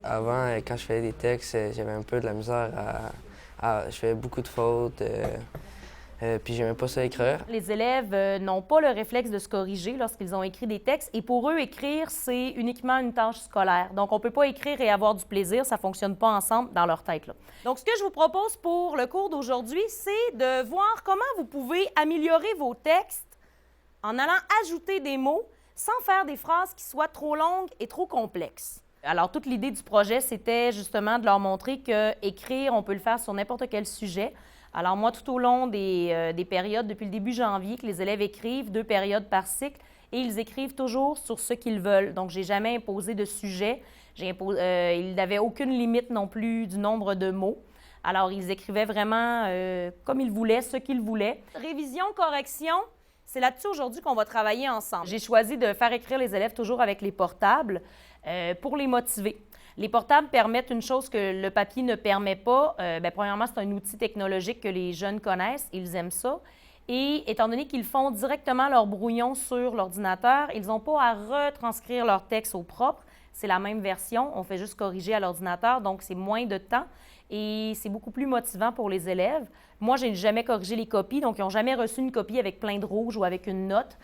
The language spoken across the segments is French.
Avant, quand je faisais des textes, j'avais un peu de la misère je faisais beaucoup de fautes, puis j'aimais pas ça écrire. Les élèves n'ont pas le réflexe de se corriger lorsqu'ils ont écrit des textes et pour eux, écrire, c'est uniquement une tâche scolaire. Donc, on ne peut pas écrire et avoir du plaisir, ça ne fonctionne pas ensemble dans leur tête, là. Donc, ce que je vous propose pour le cours d'aujourd'hui, c'est de voir comment vous pouvez améliorer vos textes en allant ajouter des mots sans faire des phrases qui soient trop longues et trop complexes. Alors, toute l'idée du projet, c'était justement de leur montrer qu'écrire, on peut le faire sur n'importe quel sujet. Alors moi, tout au long des périodes, depuis le début janvier, que les élèves écrivent 2 périodes par cycle et ils écrivent toujours sur ce qu'ils veulent. Donc, j'ai jamais imposé de sujet. Ils n'avaient aucune limite non plus du nombre de mots. Alors, ils écrivaient vraiment comme ils voulaient, ce qu'ils voulaient. Révision, correction, c'est là-dessus aujourd'hui qu'on va travailler ensemble. J'ai choisi de faire écrire les élèves toujours avec les portables pour les motiver. Les portables permettent une chose que le papier ne permet pas. Premièrement, c'est un outil technologique que les jeunes connaissent, ils aiment ça. Et étant donné qu'ils font directement leur brouillon sur l'ordinateur, ils n'ont pas à retranscrire leur texte au propre. C'est la même version, on fait juste corriger à l'ordinateur, donc c'est moins de temps et c'est beaucoup plus motivant pour les élèves. Moi, je n'ai jamais corrigé les copies, donc ils n'ont jamais reçu une copie avec plein de rouge ou avec une note.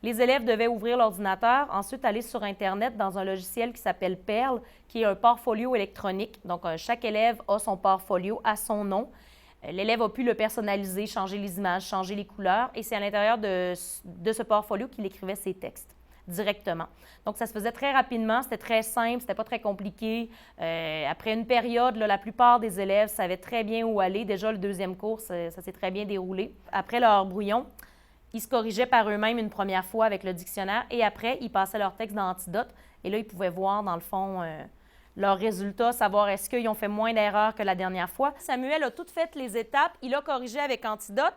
Les élèves devaient ouvrir l'ordinateur, ensuite aller sur Internet dans un logiciel qui s'appelle Perle, qui est un portfolio électronique. Donc, chaque élève a son portfolio à son nom. L'élève a pu le personnaliser, changer les images, changer les couleurs, et c'est à l'intérieur de ce portfolio qu'il écrivait ses textes directement. Donc, ça se faisait très rapidement, c'était très simple, c'était pas très compliqué. Après une période, là, la plupart des élèves savaient très bien où aller. Déjà, le deuxième cours, ça s'est très bien déroulé. Après leur brouillon, ils se corrigeaient par eux-mêmes une première fois avec le dictionnaire et après, ils passaient leur texte dans Antidote. Et là, ils pouvaient voir, dans le fond, leurs résultats, savoir est-ce qu'ils ont fait moins d'erreurs que la dernière fois. Samuel a toutes fait les étapes, il a corrigé avec Antidote.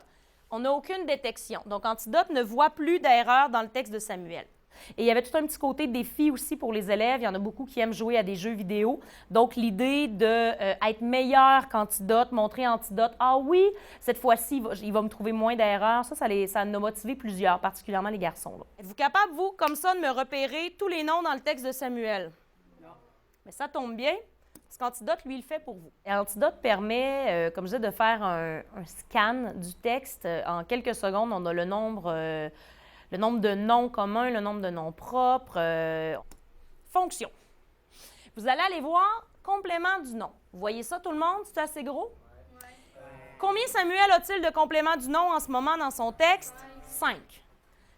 On n'a aucune détection. Donc, Antidote ne voit plus d'erreurs dans le texte de Samuel. Et il y avait tout un petit côté défi aussi pour les élèves. Il y en a beaucoup qui aiment jouer à des jeux vidéo. Donc, l'idée d'être meilleur qu'Antidote, montrer Antidote, ah oui, cette fois-ci, il va me trouver moins d'erreurs. Ça en a motivé plusieurs, particulièrement les garçons, là. Êtes-vous capable, vous, comme ça, de me repérer tous les noms dans le texte de Samuel? Non. Mais ça tombe bien, parce qu'Antidote, lui, il le fait pour vous. Et Antidote permet, comme je disais, de faire un scan du texte. En quelques secondes, on a le nombre de noms communs, le nombre de noms propres. Fonction. Vous allez aller voir complément du nom. Vous voyez ça, tout le monde? C'est assez gros? Oui. Combien Samuel a-t-il de compléments du nom en ce moment dans son texte? 5.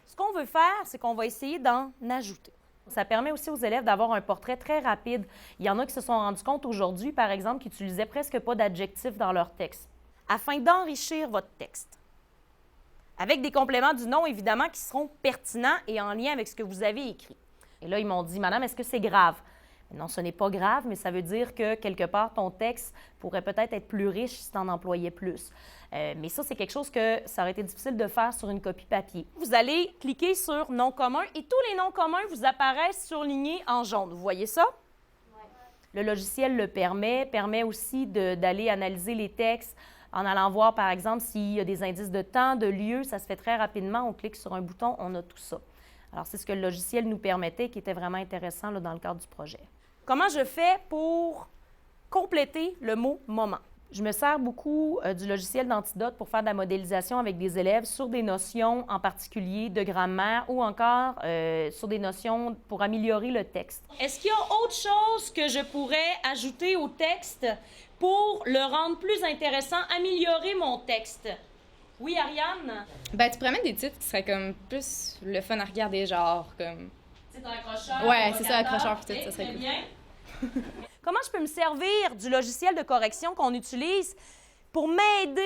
Ce qu'on veut faire, c'est qu'on va essayer d'en ajouter. Ça permet aussi aux élèves d'avoir un portrait très rapide. Il y en a qui se sont rendus compte aujourd'hui, par exemple, qu'ils n'utilisaient presque pas d'adjectifs dans leur texte. Afin d'enrichir votre texte, avec des compléments du nom, évidemment, qui seront pertinents et en lien avec ce que vous avez écrit. Et là, ils m'ont dit, « Madame, est-ce que c'est grave? » Non, ce n'est pas grave, mais ça veut dire que, quelque part, ton texte pourrait peut-être être plus riche si tu en employais plus. Mais ça, c'est quelque chose que ça aurait été difficile de faire sur une copie papier. Vous allez cliquer sur « Nom commun » et tous les noms communs vous apparaissent surlignés en jaune. Vous voyez ça? Oui. Le logiciel le permet aussi d'aller analyser les textes en allant voir, par exemple, s'il y a des indices de temps, de lieu. Ça se fait très rapidement. On clique sur un bouton, on a tout ça. Alors, c'est ce que le logiciel nous permettait, qui était vraiment intéressant là, dans le cadre du projet. Comment je fais pour compléter le mot « moment ». Je me sers beaucoup du logiciel d'Antidote pour faire de la modélisation avec des élèves sur des notions en particulier de grammaire ou encore sur des notions pour améliorer le texte. Est-ce qu'il y a autre chose que je pourrais ajouter au texte pour le rendre plus intéressant, améliorer mon texte? Oui, Ariane? Ben, tu pourrais mettre des titres qui seraient comme plus le fun à regarder, genre comme... C'est un accrocheur. Ouais, c'est ça, accrocheur puis tout, ça serait très cool. bien. Comment je peux me servir du logiciel de correction qu'on utilise pour m'aider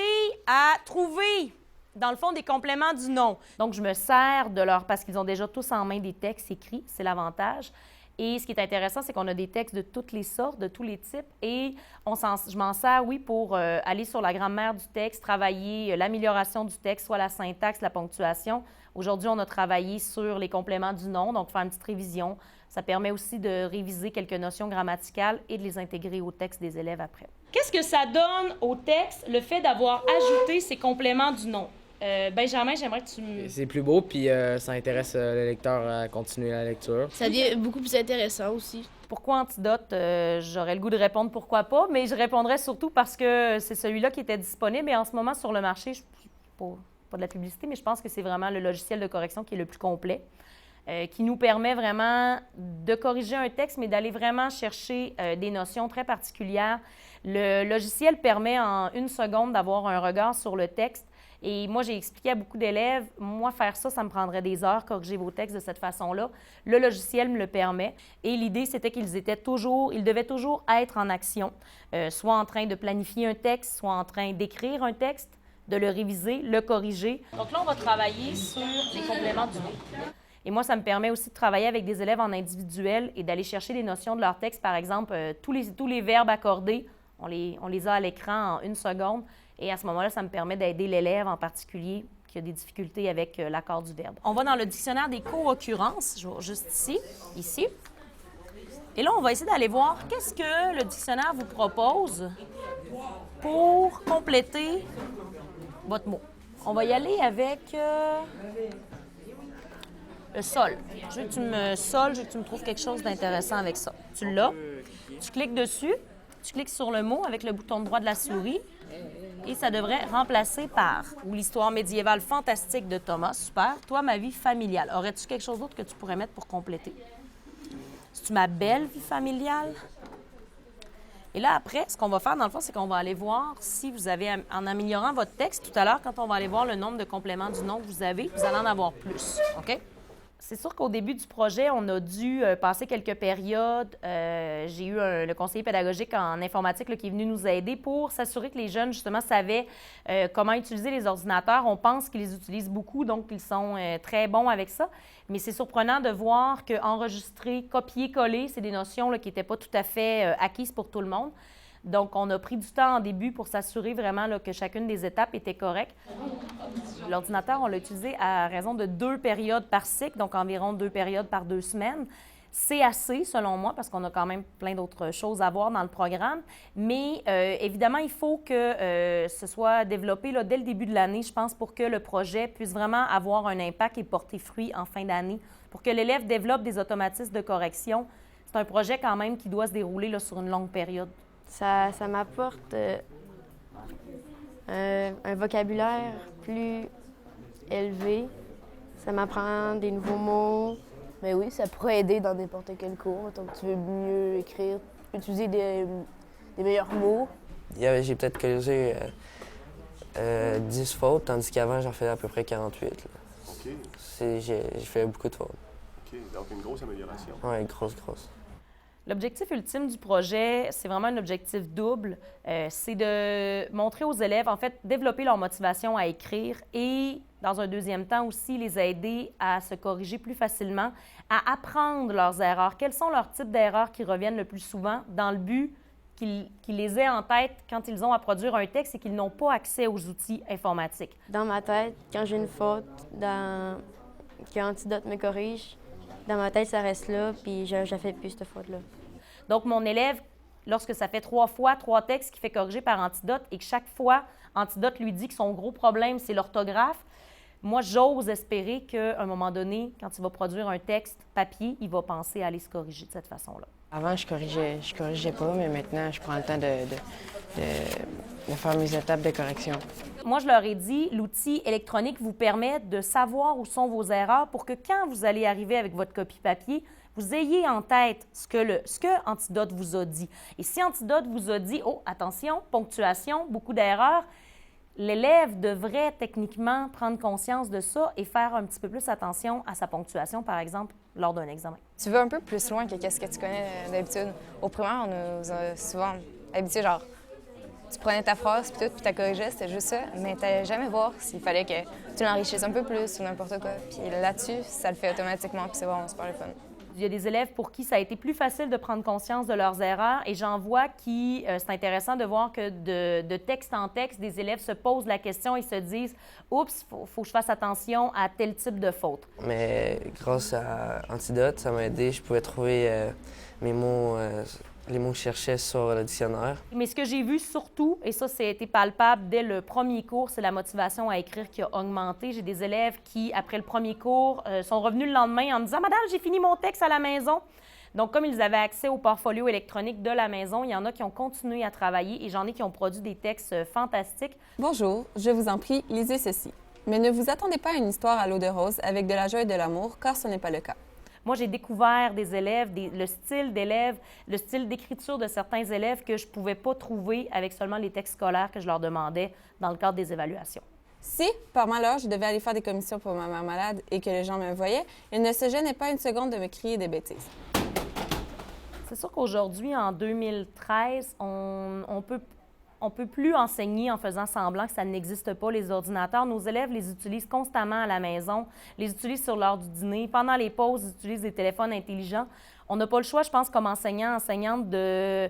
à trouver, dans le fond, des compléments du nom? Donc, je me sers de leur... parce qu'ils ont déjà tous en main des textes écrits, c'est l'avantage. Et ce qui est intéressant, c'est qu'on a des textes de toutes les sortes, de tous les types. Et je m'en sers, oui, pour aller sur la grammaire du texte, travailler l'amélioration du texte, soit la syntaxe, la ponctuation. Aujourd'hui, on a travaillé sur les compléments du nom, donc faire une petite révision. Ça permet aussi de réviser quelques notions grammaticales et de les intégrer au texte des élèves après. Qu'est-ce que ça donne au texte, le fait d'avoir ajouté ces compléments du nom? Benjamin, j'aimerais que tu me... C'est plus beau, puis ça intéresse le lecteur à continuer la lecture. Ça devient beaucoup plus intéressant aussi. Pourquoi Antidote? J'aurais le goût de répondre pourquoi pas, mais je répondrais surtout parce que c'est celui-là qui était disponible. Et en ce moment, sur le marché, pas de la publicité, mais je pense que c'est vraiment le logiciel de correction qui est le plus complet, qui nous permet vraiment de corriger un texte, mais d'aller vraiment chercher des notions très particulières. Le logiciel permet en 1 seconde d'avoir un regard sur le texte. Et moi, j'ai expliqué à beaucoup d'élèves, moi, faire ça, ça me prendrait des heures, corriger vos textes de cette façon-là. Le logiciel me le permet. Et l'idée, c'était ils devaient toujours être en action, soit en train de planifier un texte, soit en train d'écrire un texte, de le réviser, le corriger. Donc là, on va travailler sur les compléments du nom. Et moi, ça me permet aussi de travailler avec des élèves en individuel et d'aller chercher des notions de leur texte. Par exemple, tous les verbes accordés, on les a à l'écran en 1 seconde. Et à ce moment-là, ça me permet d'aider l'élève en particulier qui a des difficultés avec l'accord du verbe. On va dans le dictionnaire des co-occurrences, je vais juste ici. Et là, on va essayer d'aller voir qu'est-ce que le dictionnaire vous propose pour compléter votre mot. On va y aller avec le sol. Je veux que tu me trouves quelque chose d'intéressant avec ça. Tu l'as. Tu cliques dessus. Tu cliques sur le mot avec le bouton droit de la souris. Et ça devrait remplacer par ou l'histoire médiévale fantastique de Thomas. Super. Toi, ma vie familiale. Aurais-tu quelque chose d'autre que tu pourrais mettre pour compléter? C'est-tu ma belle vie familiale? Et là, après, ce qu'on va faire, dans le fond, c'est qu'on va aller voir si vous avez, en améliorant votre texte, tout à l'heure, quand on va aller voir le nombre de compléments du nom que vous avez, vous allez en avoir plus. OK? C'est sûr qu'au début du projet, on a dû passer quelques périodes. J'ai eu le conseiller pédagogique en informatique là, qui est venu nous aider pour s'assurer que les jeunes, justement, savaient comment utiliser les ordinateurs. On pense qu'ils les utilisent beaucoup, donc ils sont très bons avec ça. Mais c'est surprenant de voir qu'enregistrer, copier-coller, c'est des notions là, qui n'étaient pas tout à fait acquises pour tout le monde. Donc, on a pris du temps en début pour s'assurer vraiment là, que chacune des étapes était correcte. L'ordinateur, on l'a utilisé à raison de 2 périodes par cycle, donc environ 2 périodes par 2 semaines. C'est assez, selon moi, parce qu'on a quand même plein d'autres choses à voir dans le programme. Mais évidemment, il faut que ce soit développé là, dès le début de l'année, je pense, pour que le projet puisse vraiment avoir un impact et porter fruit en fin d'année, pour que l'élève développe des automatismes de correction. C'est un projet quand même qui doit se dérouler là, sur une longue période. Ça m'apporte un vocabulaire plus élevé. Ça m'apprend des nouveaux mots. Mais oui, ça pourrait aider dans n'importe quel cours. Donc, tu veux mieux écrire, utiliser des meilleurs mots. J'ai peut-être corrigé 10 fautes, tandis qu'avant, j'en faisais à peu près 48. Là. OK. J'ai fait beaucoup de fautes. OK. Donc, une grosse amélioration. Oui, grosse. L'objectif ultime du projet, c'est vraiment un objectif double. C'est de montrer aux élèves, en fait, développer leur motivation à écrire et, dans un deuxième temps aussi, les aider à se corriger plus facilement, à apprendre leurs erreurs. Quels sont leurs types d'erreurs qui reviennent le plus souvent dans le but qu'ils les aient en tête quand ils ont à produire un texte et qu'ils n'ont pas accès aux outils informatiques? Dans ma tête, quand j'ai une faute, qu'Antidote me corrige, dans ma tête, ça reste là, puis je ne fais plus cette faute-là. Donc, mon élève, lorsque ça fait 3 fois 3 textes qu'il fait corriger par Antidote et que chaque fois, Antidote lui dit que son gros problème, c'est l'orthographe, moi, j'ose espérer qu'à un moment donné, quand il va produire un texte papier, il va penser à aller se corriger de cette façon-là. Avant, je corrigeais pas, mais maintenant, je prends le temps de faire mes étapes de correction. Moi, je leur ai dit, l'outil électronique vous permet de savoir où sont vos erreurs pour que quand vous allez arriver avec votre copie papier, vous ayez en tête ce que Antidote vous a dit. Et si Antidote vous a dit, oh, attention, ponctuation, beaucoup d'erreurs, l'élève devrait techniquement prendre conscience de ça et faire un petit peu plus attention à sa ponctuation, par exemple, lors d'un examen. Tu vas un peu plus loin que ce que tu connais d'habitude. Au primaire, on nous a souvent habitués, genre, tu prenais ta phrase puis tu la corrigeais, c'était juste ça, mais tu n'allais jamais voir s'il fallait que tu l'enrichisses un peu plus ou n'importe quoi. Puis là-dessus, ça le fait automatiquement, puis c'est vraiment super le fun. Il y a des élèves pour qui ça a été plus facile de prendre conscience de leurs erreurs et j'en vois qui, c'est intéressant de voir que de texte en texte, des élèves se posent la question et se disent « Oups, faut que je fasse attention à tel type de faute ». Mais grâce à Antidote, ça m'a aidé. Je pouvais trouver mes mots, les mots que je cherchais sur le dictionnaire. Mais ce que j'ai vu surtout, et ça, été palpable dès le premier cours, c'est la motivation à écrire qui a augmenté. J'ai des élèves qui, après le premier cours, sont revenus le lendemain en me disant « Madame, j'ai fini mon texte à la maison ». Donc, comme ils avaient accès au portfolio électronique de la maison, il y en a qui ont continué à travailler et j'en ai qui ont produit des textes fantastiques. Bonjour, je vous en prie, lisez ceci. Mais ne vous attendez pas à une histoire à l'eau de rose avec de la joie et de l'amour, car ce n'est pas le cas. Moi, j'ai découvert des élèves, le style d'élèves, le style d'écriture de certains élèves que je ne pouvais pas trouver avec seulement les textes scolaires que je leur demandais dans le cadre des évaluations. Si, par malheur, je devais aller faire des commissions pour ma mère malade et que les gens me voyaient, ils ne se gênaient pas une seconde de me crier des bêtises. C'est sûr qu'aujourd'hui, en 2013, on peut plus enseigner en faisant semblant que ça n'existe pas, les ordinateurs. Nos élèves les utilisent constamment à la maison, les utilisent sur l'heure du dîner. Pendant les pauses, ils utilisent des téléphones intelligents. On n'a pas le choix, je pense, comme enseignants, enseignantes, de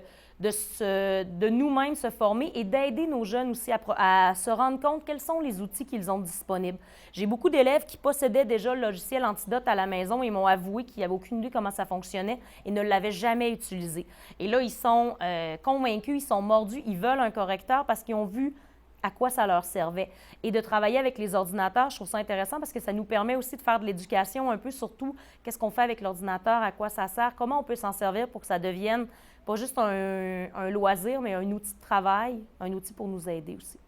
nous-mêmes se former et d'aider nos jeunes aussi à se rendre compte quels sont les outils qu'ils ont disponibles. J'ai beaucoup d'élèves qui possédaient déjà le logiciel Antidote à la maison et m'ont avoué qu'ils n'avaient aucune idée comment ça fonctionnait et ne l'avaient jamais utilisé. Et là, ils sont convaincus, ils sont mordus, ils veulent un correcteur parce qu'ils ont vu à quoi ça leur servait. Et de travailler avec les ordinateurs, je trouve ça intéressant parce que ça nous permet aussi de faire de l'éducation un peu, surtout qu'est-ce qu'on fait avec l'ordinateur, à quoi ça sert, comment on peut s'en servir pour que ça devienne pas juste un loisir, mais un outil de travail, un outil pour nous aider aussi.